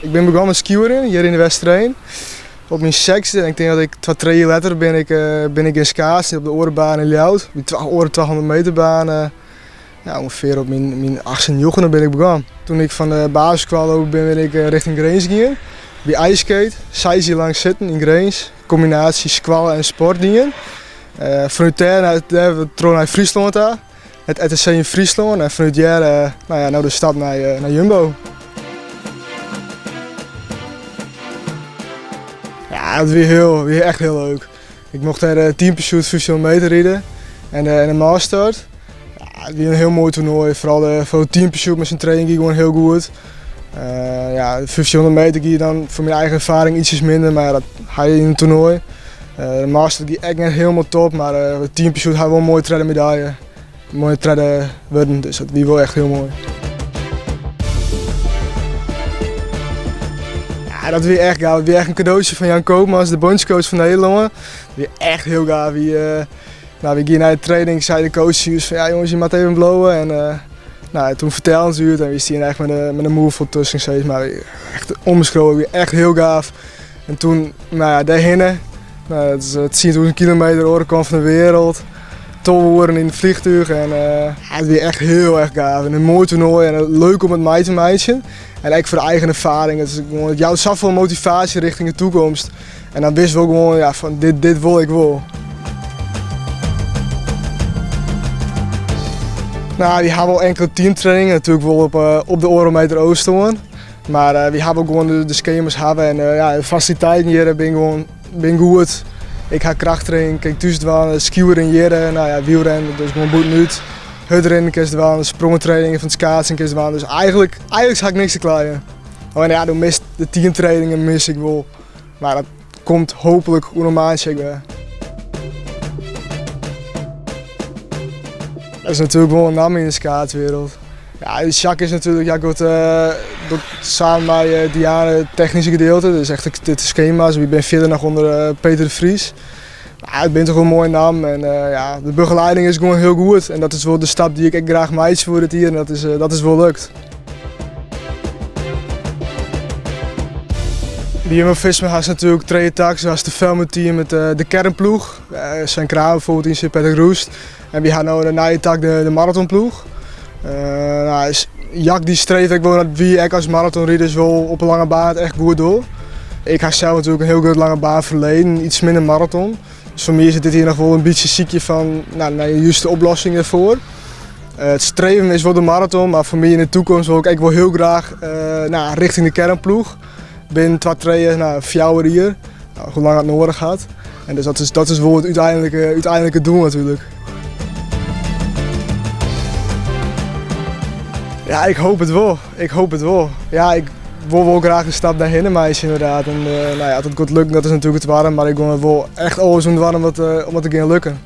Ik ben begonnen met skiën hier in de Westerheen. Op mijn sexte, en ik denk dat ik 2-3 jaar later ben ik in Schaats op de Orenbaan in Ljout. Die 200 meter baan. Ja, ongeveer op mijn 18 jochen ben ik begonnen. Toen ik van de basis kwam ben ik richting Grains gegaan. Bij ijskate, 6 jaar lang zitten in Grains. Combinatie squallen en sportdingen. Vanuit daar troon naar Friesland aan. Het ETC in Friesland en vanuit daar nou de stap naar Jumbo. Ja, dat was weer echt heel leuk. Ik mocht daar de teampursuit 500 meter rijden en de maastart. Ja, het was een heel mooi toernooi, vooral de teampursuit met zijn training ging gewoon heel goed. Ja, de 500 meter ging dan voor mijn eigen ervaring ietsjes minder, maar dat had je in een toernooi. De master ging echt net helemaal top, maar de teampursuit had wel een mooie treden medaille. Een mooie treden worden, dus dat was wel echt heel mooi. Ja, dat was echt gaaf. Het was echt een cadeautje van Jan Koopmans, de bondscoach van Nederland. Dat was echt heel gaaf. We gingen naar de training, zei de coach van ja jongens, je moet even blowen. En toen vertelden ze het en we stien echt met een move tussen steeds. Maar echt onbeschreven, echt heel gaaf. En toen, daarheen, het 10.000 kilometer orenkant van de wereld. Tolhoren in het vliegtuig en het was echt heel erg gaaf. En een mooi toernooi en leuk om het mee te meiden. En eigenlijk voor de eigen ervaring. Het jouwt zoveel motivatie richting de toekomst. En dan wisten we ook gewoon, ja, van dit wil ik wel. Nou, we hebben wel enkele teamtrainingen natuurlijk wel op de Eurometer Oosten. Maar we hebben ook gewoon de schema's hebben en de faciliteiten hier ben goed. Ik ga krachttraining, kijk tussen skiën hier, wielrennen, dus gewoon goed uit. Hutrennen is wel, sprongentrainingen van het schaatsen is wel. Dus eigenlijk ga ik niks te klagen. Maar ja, de teamtrainingen mis ik wel. Maar dat komt hopelijk normaal weer. Dat is natuurlijk wel een naam in de schaatswereld. Ja, Jacques is natuurlijk, doet samen met Diane het technische gedeelte, dus echt het schema's. Ik ben verder nog onder Peter de Vries. Ja, het bent toch een mooie naam en de begeleiding is gewoon heel goed. En dat is wel de stap die ik graag maak voor het hier en dat is wel lukt. Bij Jumbo-Visma had natuurlijk 2 taken, zoals de Velmet-team met de kernploeg. Zijn Kramer bijvoorbeeld in Sint-Peter Roest. En we gaan nu de nieuwe tak de marathonploeg. Jack die streeft gewoon dat wie ik als marathonrijders wel op een lange baan echt goed door. Ik heb zelf natuurlijk een heel goed lange baan verleden, iets minder marathon. Dus voor mij is dit hier nog wel een beetje ziekje van naar de juiste oplossing ervoor. Het streven is wel de marathon, maar voor mij in de toekomst wil ik wel heel graag richting de kernploeg. Binnen 2-3 jaar, 4 jaar hier, hoe lang het nodig gaat. En dus dat is wel het uiteindelijke doel natuurlijk. Ja, ik hoop het wel. Ja, ik wil wel graag een stap daarheen meisje inderdaad. En als het goed lukt, dat is natuurlijk het warm, maar ik wil wel echt alles doen om het te gaan lukken.